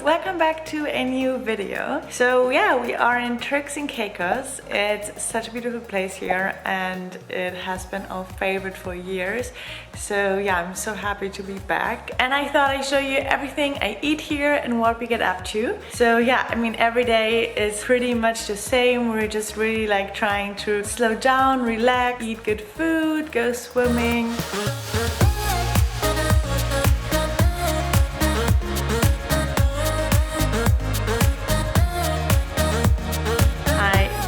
welcome back to a new video. So yeah, we are in Turks and Caicos. It's such a beautiful place here and it has been our favorite for years. So yeah, I'm so happy to be back. And I thought I'd show you everything I eat here and what we get up to. So yeah, I mean every day is pretty much the same. We're just really like trying to slow down, relax, eat good food, go swimming.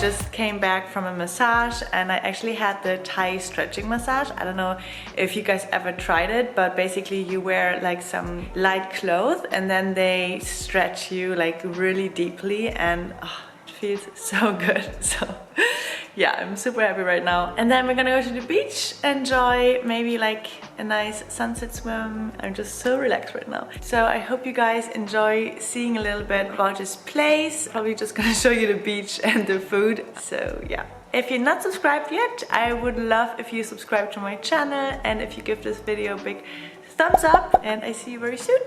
Just came back from a massage and I actually had the Thai stretching massage. I don't know if you guys ever tried it, but basically you wear like some light clothes and then they stretch you like really deeply and it feels so good. So yeah, I'm super happy right now. And then we're gonna go to the beach, enjoy maybe like a nice sunset swim. I'm just so relaxed right now. So I hope you guys enjoy seeing a little bit about this place. Probably just gonna show you the beach and the food. So yeah. If you're not subscribed yet, I would love if you subscribe to my channel and if you give this video a big thumbs up, and I see you very soon.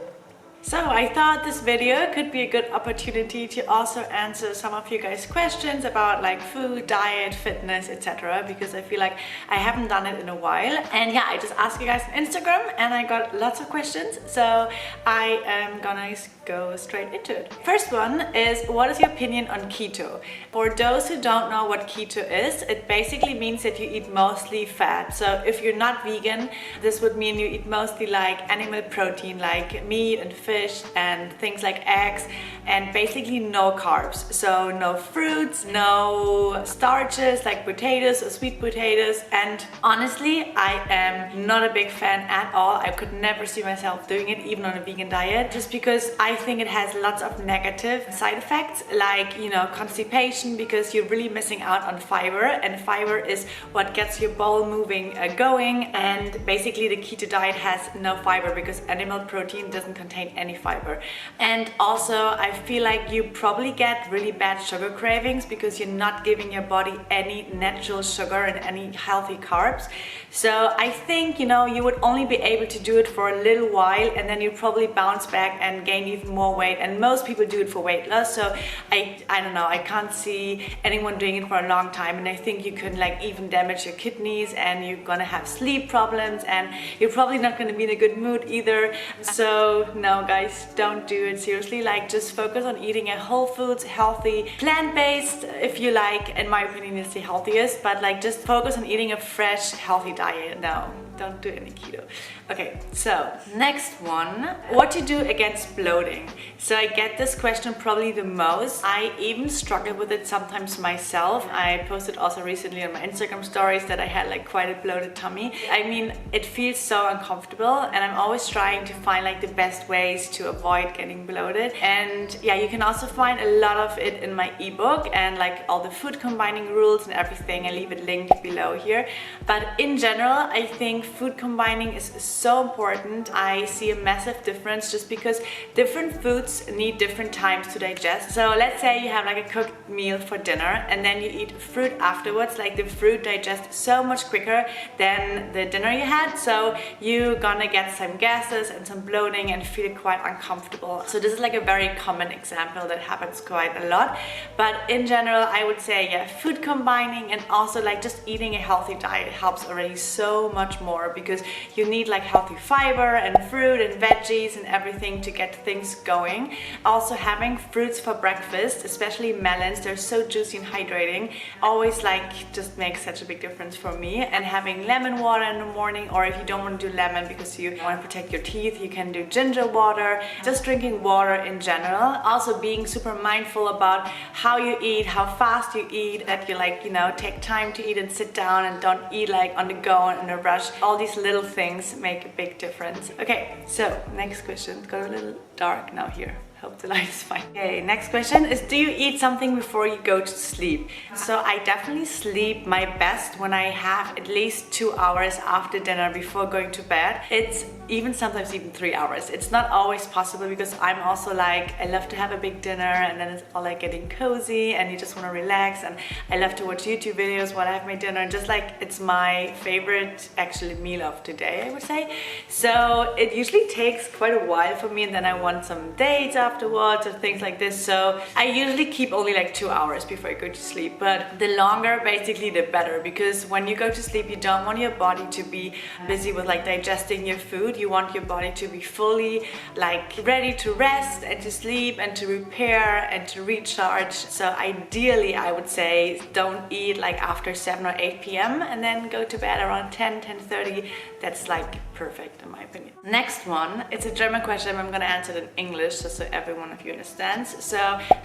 So I thought this video could be a good opportunity to also answer some of you guys' questions about like food, diet, fitness, etc. because I feel like I haven't done it in a while. And yeah, I just asked you guys on Instagram and I got lots of questions. So I am gonna go straight into it. First one is, what is your opinion on keto? For those who don't know what keto is, it basically means that you eat mostly fat. So if you're not vegan, this would mean you eat mostly like animal protein, like meat and fish and things like eggs, and basically no carbs. So no fruits, no starches like potatoes or sweet potatoes. And honestly, I am not a big fan at all. I could never see myself doing it, even on a vegan diet, just because I think it has lots of negative side effects, like, you know, constipation, because you're really missing out on fiber, and fiber is what gets your bowel moving, going. And basically the keto diet has no fiber because animal protein doesn't contain any fiber. And also I feel like you probably get really bad sugar cravings because you're not giving your body any natural sugar and any healthy carbs. So I think, you know, you would only be able to do it for a little while and then you probably bounce back and gain even more weight. And most people do it for weight loss. So I don't know, I can't see anyone doing it for a long time. And I think you can like even damage your kidneys and you're gonna have sleep problems and you're probably not gonna be in a good mood either. So no guys, don't do it, seriously. Like just focus on eating a whole foods, healthy, plant-based, if you like. In my opinion, it's the healthiest, but like just focus on eating a fresh, healthy diet. No, don't do any keto. Okay, so next one, what to do against bloating. So I get this question probably the most. I even struggle with it sometimes myself. I posted also recently on my Instagram stories that I had like quite a bloated tummy. I mean, it feels so uncomfortable and I'm always trying to find like the best ways to avoid getting bloated. And yeah, you can also find a lot of it in my ebook and like all the food combining rules and everything. I leave it linked below here. But in general, I think food combining is so important. I see a massive difference just because different foods need different times to digest. So let's say you have like a cooked meal for dinner and then you eat fruit afterwards. Like the fruit digests so much quicker than the dinner you had. So you're gonna get some gases and some bloating and feel quite uncomfortable. So this is like a very common example that happens quite a lot. But in general, I would say yeah, food combining and also like just eating a healthy diet helps already so much more because you need like healthy fiber and fruit and veggies and everything to get things going. Also having fruits for breakfast, especially melons, they're so juicy and hydrating, always like just makes such a big difference for me. And having lemon water in the morning, or if you don't want to do lemon because you want to protect your teeth, you can do ginger water. Just drinking water in general. Also being super mindful about how you eat, how fast you eat, that you like, you know, take time to eat and sit down and don't eat like on the go and in a rush. All these little things make a big difference. Okay, so next question. It's got a little dark now here. Hope the light is fine. Okay, next question is, do you eat something before you go to sleep? So I definitely sleep my best when I have at least 2 hours after dinner before going to bed. It's sometimes even 3 hours. It's not always possible because I'm also like, I love to have a big dinner and then it's all like getting cozy and you just want to relax, and I love to watch YouTube videos while I have my dinner, just like it's my favorite actually meal of today, I would say. So it usually takes quite a while for me, and then I want some dates after afterwards or things like this. So I usually keep only like 2 hours before I go to sleep, but the longer basically the better, because when you go to sleep you don't want your body to be busy with like digesting your food. You want your body to be fully like ready to rest and to sleep and to repair and to recharge. So ideally I would say don't eat like after 7 or 8 p.m. and then go to bed around 10:30. That's like perfect in my opinion. Next one, it's a German question. I'm gonna answer it in English so every one of you understands. So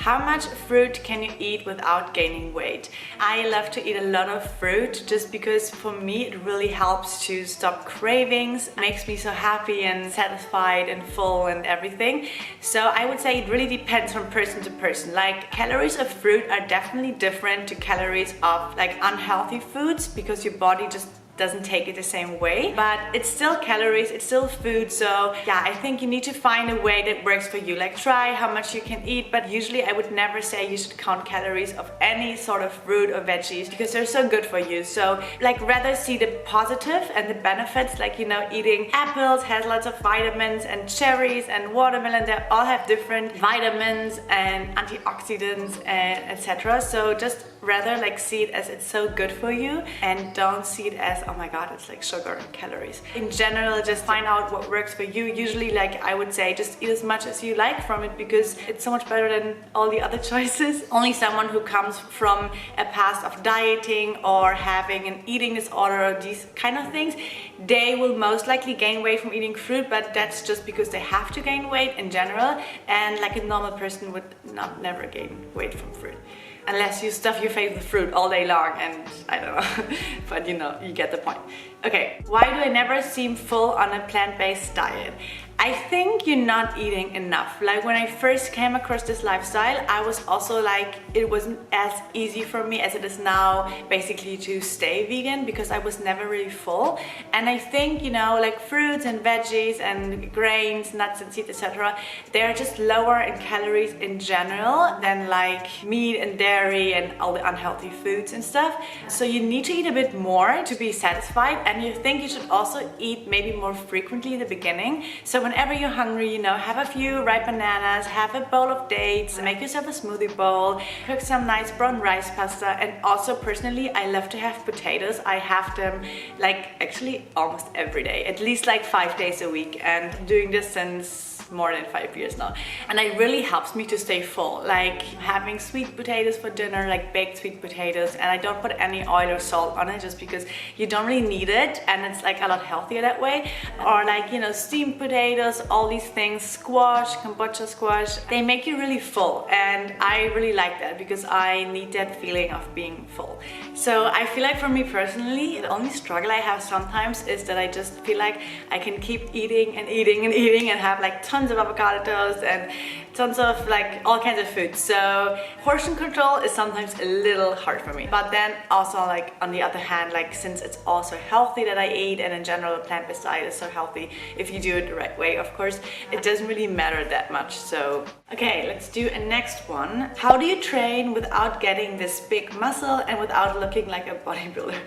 how much fruit can you eat without gaining weight? I love to eat a lot of fruit just because for me it really helps to stop cravings, makes me so happy and satisfied and full and everything. So I would say it really depends from person to person. Like calories of fruit are definitely different to calories of like unhealthy foods because your body just doesn't take it the same way, but it's still calories, it's still food. So yeah, I think you need to find a way that works for you. Like try how much you can eat, but usually I would never say you should count calories of any sort of fruit or veggies because they're so good for you. So like rather see the positive and the benefits, like, you know, eating apples has lots of vitamins, and cherries and watermelon, they all have different vitamins and antioxidants and etc. So just rather like see it as it's so good for you and don't see it as, oh my god, it's like sugar and calories. In general, just find out what works for you. Usually, like I would say, just eat as much as you like from it because it's so much better than all the other choices. Only someone who comes from a past of dieting or having an eating disorder or these kind of things, they will most likely gain weight from eating fruit, but that's just because they have to gain weight in general, and like a normal person would never gain weight from fruit. Unless you stuff your face with fruit all day long, and I don't know, but you know, you get the point. Okay, why do I never seem full on a plant-based diet? I think you're not eating enough. Like when I first came across this lifestyle, I was also like, it wasn't as easy for me as it is now basically to stay vegan because I was never really full. And I think, you know, like fruits and veggies and grains, nuts and seeds, etc., they're just lower in calories in general than like meat and dairy and all the unhealthy foods and stuff. So you need to eat a bit more to be satisfied, and you think you should also eat maybe more frequently in the beginning. So whenever you're hungry, you know, have a few ripe bananas, have a bowl of dates, make yourself a smoothie bowl, cook some nice brown rice pasta. And also personally, I love to have potatoes. I have them like actually almost every day, at least like 5 days a week, and I'm doing this since more than 5 years now, and it really helps me to stay full. Like having sweet potatoes for dinner, like baked sweet potatoes, and I don't put any oil or salt on it just because you don't really need it, and it's like a lot healthier that way. Or like, you know, steamed potatoes, all these things, squash, kombucha squash, they make you really full, and I really like that because I need that feeling of being full. So I feel like for me personally, the only struggle I have sometimes is that I just feel like I can keep eating and eating and eating and have like tons of avocado toast and tons of like all kinds of food. So portion control is sometimes a little hard for me. But then also, like on the other hand, like since it's also healthy that I eat, and in general a plant-based diet is so healthy if you do it the right way, of course, it doesn't really matter that much. So okay, let's do a next one. How do you train without getting this big muscle and without looking like a bodybuilder?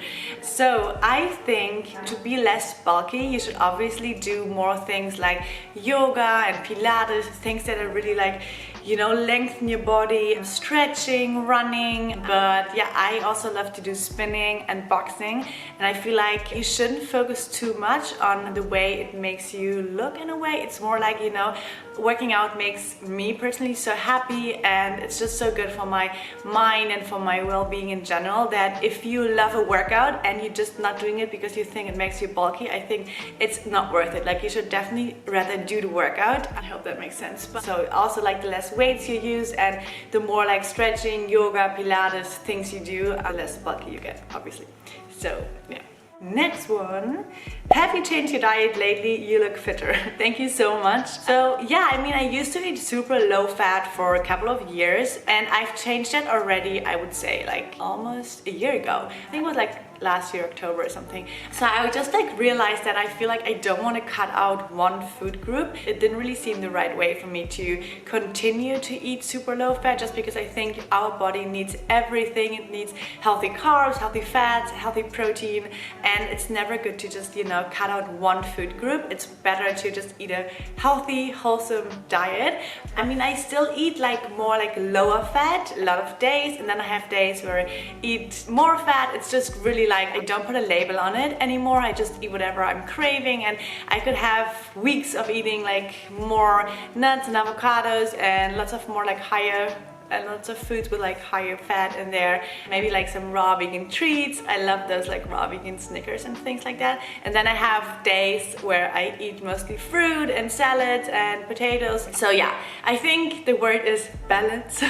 So I think to be less bulky, you should obviously do more things like yoga and Pilates, things that are really like, you know, lengthen your body, stretching, running. But yeah, I also love to do spinning and boxing, and I feel like you shouldn't focus too much on the way it makes you look. In a way, it's more like, you know, working out makes me personally so happy, and it's just so good for my mind and for my well-being in general, that if you love a workout and you're just not doing it because you think it makes you bulky, I think it's not worth it. Like you should definitely rather do the workout. I hope that makes sense. But so also like the less weights you use and the more like stretching, yoga, Pilates things you do, the less bulky you get, obviously. So yeah. Next one, have you changed your diet lately? You look fitter. Thank you so much. So yeah, I mean, I used to eat super low fat for a couple of years, and I've changed that already, I would say like almost a year ago. I think it was like last year, October or something. So I just like realized that I feel like I don't want to cut out one food group. It didn't really seem the right way for me to continue to eat super low fat, just because I think our body needs everything. It needs healthy carbs, healthy fats, healthy protein, and it's never good to just, you know, cut out one food group. It's better to just eat a healthy, wholesome diet. I mean, I still eat like more like lower fat a lot of days, and then I have days where I eat more fat. It's just really like I don't put a label on it anymore. I just eat whatever I'm craving, and I could have weeks of eating like more nuts and avocados and lots of more like higher and lots of foods with like higher fat in there, maybe like some raw vegan treats. I love those like raw vegan Snickers and things like that. And then I have days where I eat mostly fruit and salads and potatoes. So yeah, I think the word is balance.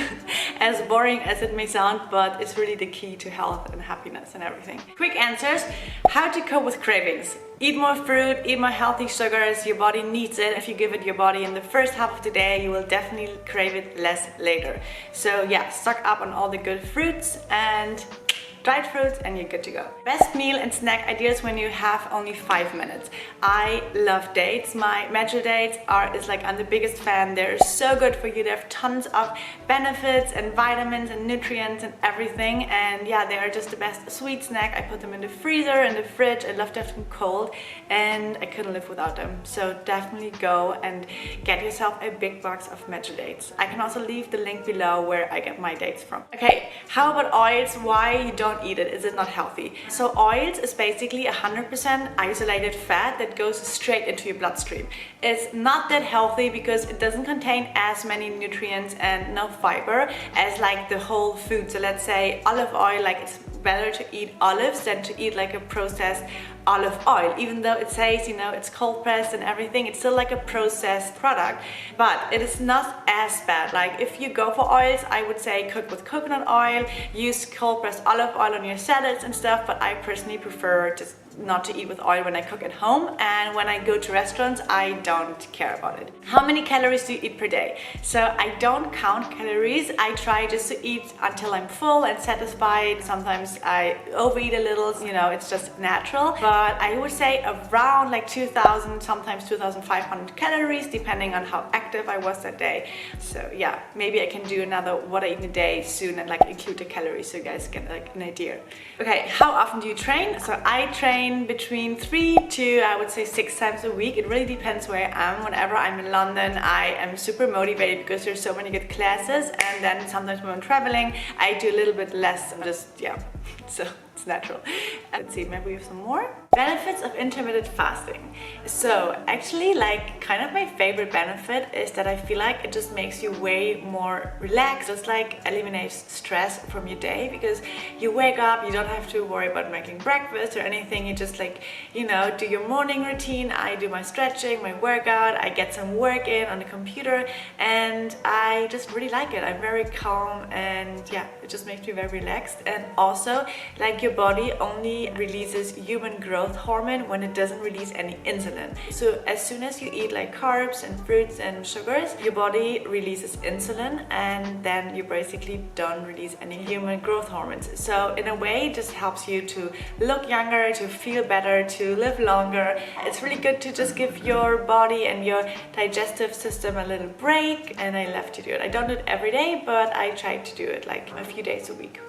As boring as it may sound, but it's really the key to health and happiness and everything. Quick answers: how to cope with cravings. Eat more fruit, eat more healthy sugars. Your body needs it. If you give it your body in the first half of the day, you will definitely crave it less later. So yeah, stock up on all the good fruits and dried fruits, and you're good to go. Best meal and snack ideas when you have only 5 minutes. I love dates. My matcha dates is like, I'm the biggest fan. They're so good for you. They have tons of benefits and vitamins and nutrients and everything. And yeah, they are just the best sweet snack. I put them in the freezer, in the fridge. I love to have them cold, and I couldn't live without them. So definitely go and get yourself a big box of matcha dates. I can also leave the link below where I get my dates from. Okay, how about oils? Why you don't eat it? Is it not healthy? So oils is basically 100% isolated fat that goes straight into your bloodstream. It's not that healthy because it doesn't contain as many nutrients and no fiber as like the whole food. So let's say olive oil, like it's better to eat olives than to eat like a processed olive oil. Even though it says, you know, it's cold pressed and everything, it's still like a processed product, but it is not as bad. Like if you go for oils, I would say cook with coconut oil, use cold pressed olive oil on your salads and stuff, but I personally prefer just not to eat with oil when I cook at home, and when I go to restaurants I don't care about it. How many calories do you eat per day? So I don't count calories. I try just to eat until I'm full and satisfied. Sometimes I overeat a little, you know, it's just natural, but I would say around like 2,000, sometimes 2,500 calories, depending on how active I was that day. So yeah, maybe I can do another what I eat in a day soon and like include the calories so you guys get like an idea. Okay, how often do you train? So I train between 3 to I would say 6 times a week. It really depends where I am. Whenever I'm in London, I am super motivated because there's so many good classes, and then sometimes when I'm traveling I do a little bit less. Just yeah, so it's natural. Let's see, maybe we have some more. Benefits of intermittent fasting. So actually, like, kind of my favorite benefit is that I feel like it just makes you way more relaxed. It's like eliminates stress from your day, because you wake up, you don't have to worry about making breakfast or anything. You just like, you know, do your morning routine. I do my stretching, my workout, I get some work in on the computer, and I just really like it. I'm very calm, and yeah, it just makes me very relaxed. And also, like, your body only releases human growth hormone when it doesn't release any insulin. So as soon as you eat like carbs and fruits and sugars, your body releases insulin, and then you basically don't release any human growth hormones. So in a way, it just helps you to look younger, to feel better, to live longer. It's really good to just give your body and your digestive system a little break, and I love to do it. I don't do it every day, but I try to do it like a few days a week.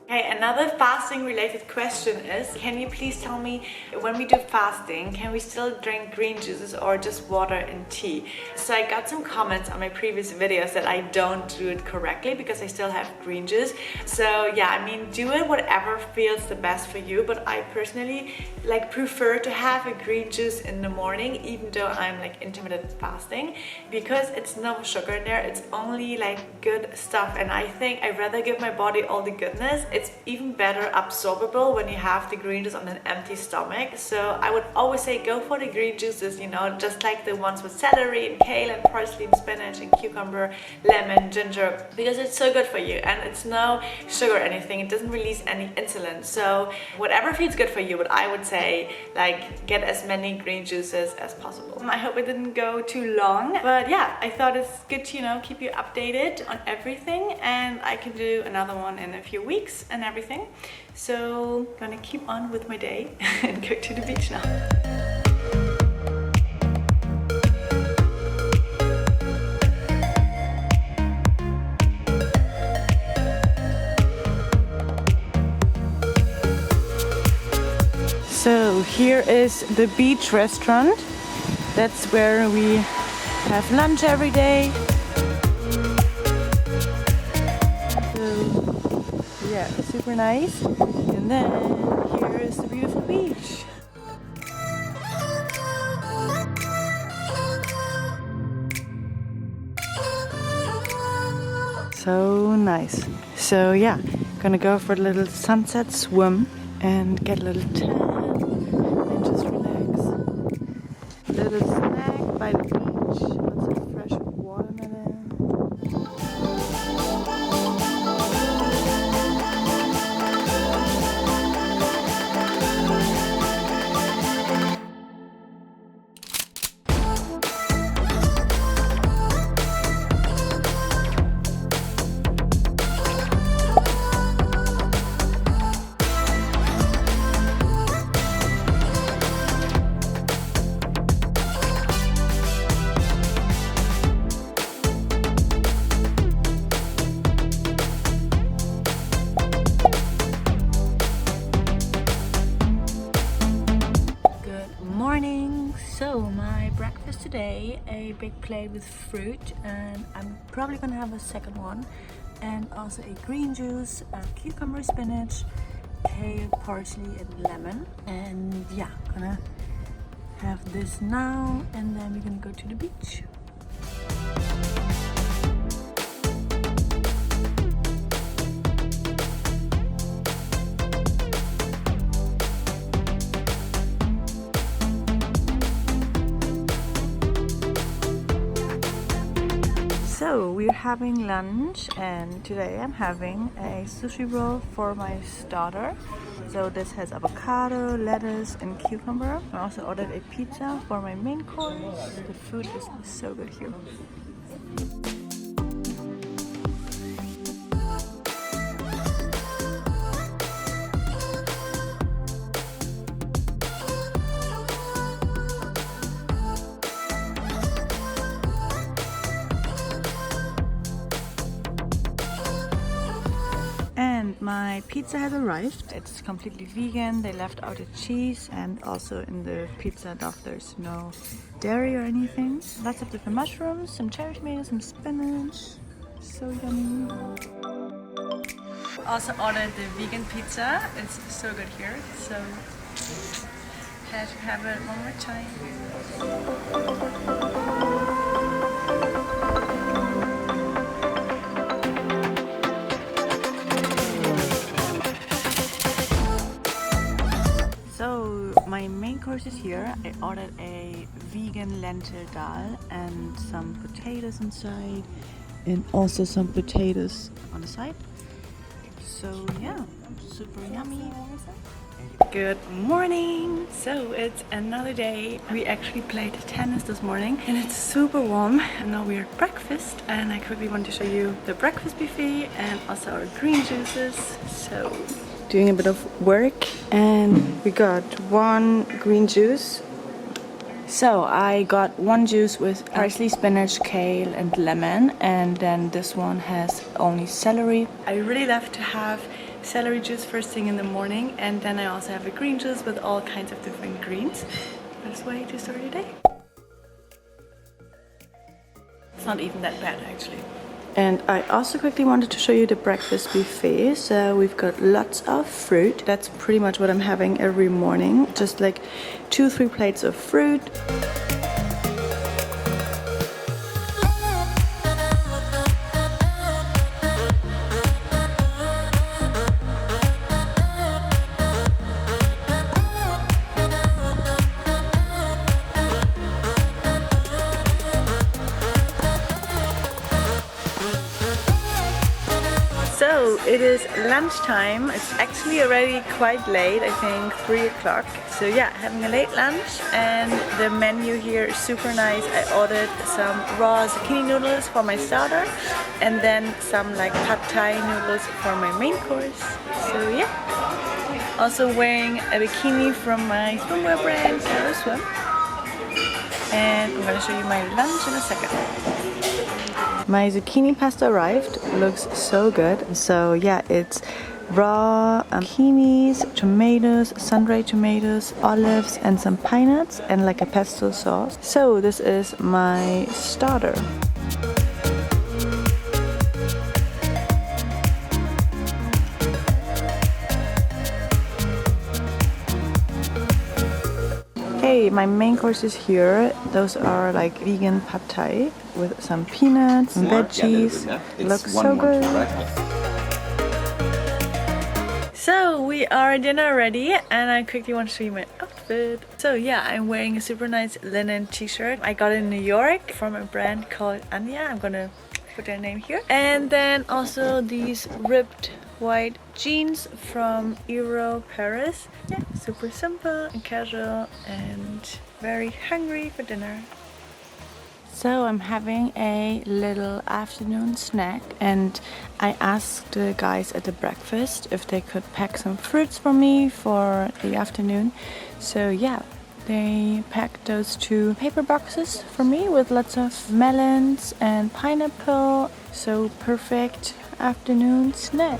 Okay, another fasting related question is, can you please tell me, when we do fasting, can we still drink green juices or just water and tea? So I got some comments on my previous videos that I don't do it correctly because I still have green juice. So yeah, I mean, do it whatever feels the best for you, but I personally like prefer to have a green juice in the morning, even though I'm like intermittent fasting, because it's no sugar in there. It's only like good stuff, and I think I'd rather give my body all the goodness. It's even better absorbable when you have the green juice on an empty stomach. So I would always say go for the green juices, you know, just like the ones with celery and kale and parsley and spinach and cucumber, lemon, ginger, because it's so good for you, and it's no sugar or anything. It doesn't release any insulin. So whatever feels good for you, but I would say like get as many green juices as possible. I hope it didn't go too long, but yeah, I thought it's good to, you know, keep you updated on everything, and I can do another one in a few weeks. and everything. So I'm gonna keep on with my day and go to the beach now. So here is the beach restaurant. That's where we have lunch every day. So yeah, super nice. And then here is the beautiful beach. So nice. So yeah, gonna go for a little sunset swim and get a little tan. Little snack by the beach, lots of fresh watermelon. So my breakfast today, a big plate with fruit, and I'm probably gonna have a second one, and also a green juice, cucumber, spinach, kale, parsley and lemon. And yeah, gonna have this now, and then we're gonna go to the beach. So we're having lunch, and today I'm having a sushi roll for my starter. So this has avocado, lettuce and cucumber. I also ordered a pizza for my main course. The food is so good here. My pizza has arrived. It's completely vegan. They left out the cheese, and also in the pizza dough there's no dairy or anything. Lots of different mushrooms, some cherry tomatoes, some spinach. So yummy. Also ordered the vegan pizza. It's so good here. So had to have it one more time. My main course is here. I ordered a vegan lentil dahl and some potatoes inside, and also some potatoes on the side. So yeah, super yummy. Good morning! So it's another day. We actually played tennis this morning and it's super warm, and now we're at breakfast, and I quickly want to show you the breakfast buffet and also our green juices. So doing a bit of work, and we got one green juice. So I got one juice with parsley, spinach, kale and lemon, and then this one has only celery. I really love to have celery juice first thing in the morning, and then I also have a green juice with all kinds of different greens. Best way to start your day. It's not even that bad actually. And I also quickly wanted to show you the breakfast buffet. So we've got lots of fruit. That's pretty much what I'm having every morning. Just like 2-3 plates of fruit. So So it is lunchtime. It's actually already quite late, I think 3 o'clock. So yeah, having a late lunch, and the menu here is super nice. I ordered some raw zucchini noodles for my starter, and then some like pad thai noodles for my main course. So yeah. Also wearing a bikini from my swimwear brand, Swim. And I'm gonna show you my lunch in a second. My zucchini pasta arrived. Looks so good. So yeah, it's raw zucchinis, tomatoes, sun-dried tomatoes, olives, and some pine nuts, and like a pesto sauce. So this is my starter. Hey, my main course is here. Those are like vegan pad thai with some peanuts and veggies. Looks so good. So we are dinner ready, and I quickly want to show you my outfit. So yeah, I'm wearing a super nice linen t-shirt. I got it in New York from a brand called Anya. I'm gonna put their name here. And then also these ripped white jeans from Paris. Yeah, super simple and casual and very hungry for dinner. So I'm having a little afternoon snack, and I asked the guys at the breakfast if they could pack some fruits for me for the afternoon. So yeah, they packed those 2 paper boxes for me with lots of melons and pineapple. So perfect afternoon snack.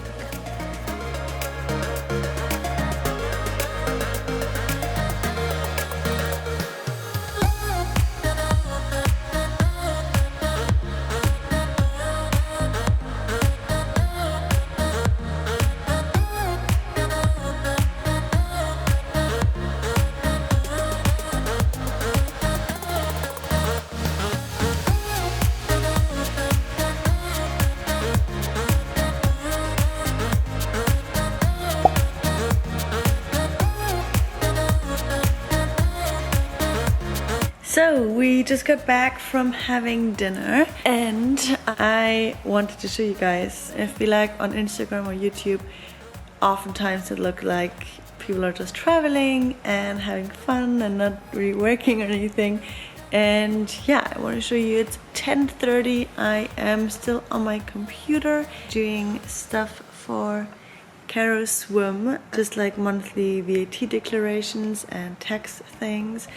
So we just got back from having dinner, and I wanted to show you guys. I feel like on Instagram or YouTube, oftentimes it looks like people are just traveling and having fun and not really working or anything. And yeah, I want to show you, it's 10:30. I am still on my computer doing stuff for Swim, just like monthly VAT declarations and tax things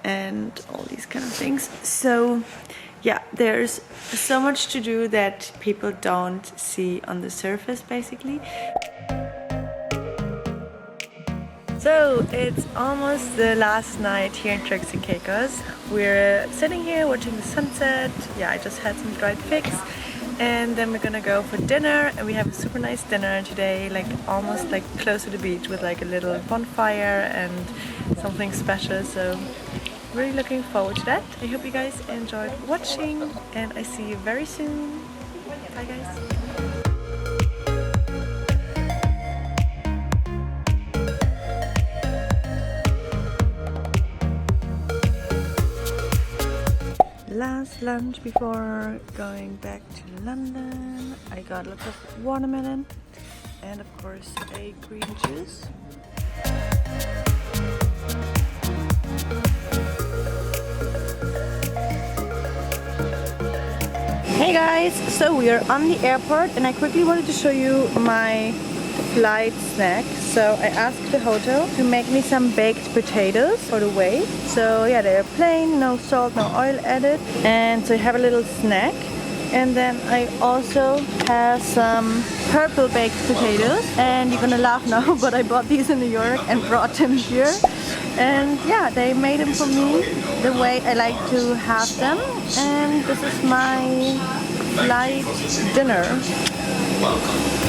and all these kind of things. So yeah, there's so much to do that people don't see on the surface, basically. So it's almost the last night here in Turks and Caicos. We're sitting here watching the sunset. Yeah, I just had some dried figs, and then we're gonna go for dinner, and we have a super nice dinner today, like almost like close to the beach with like a little bonfire and something special. So really looking forward to that. I hope you guys enjoyed watching, and I see you very soon. Bye guys. Last lunch before going back to London. I got lots of watermelon and of course a green juice. Hey guys, so we are on the airport, and I quickly wanted to show you my flight snack. So I asked the hotel to make me some baked potatoes for the way. So yeah, they're plain, no salt, no oil added, and so you have a little snack. And then I also have some purple baked potatoes, and you're gonna laugh now, but I bought these in New York and brought them here. And yeah, they made them for me the way I like to have them. And this is my flight dinner. Welcome.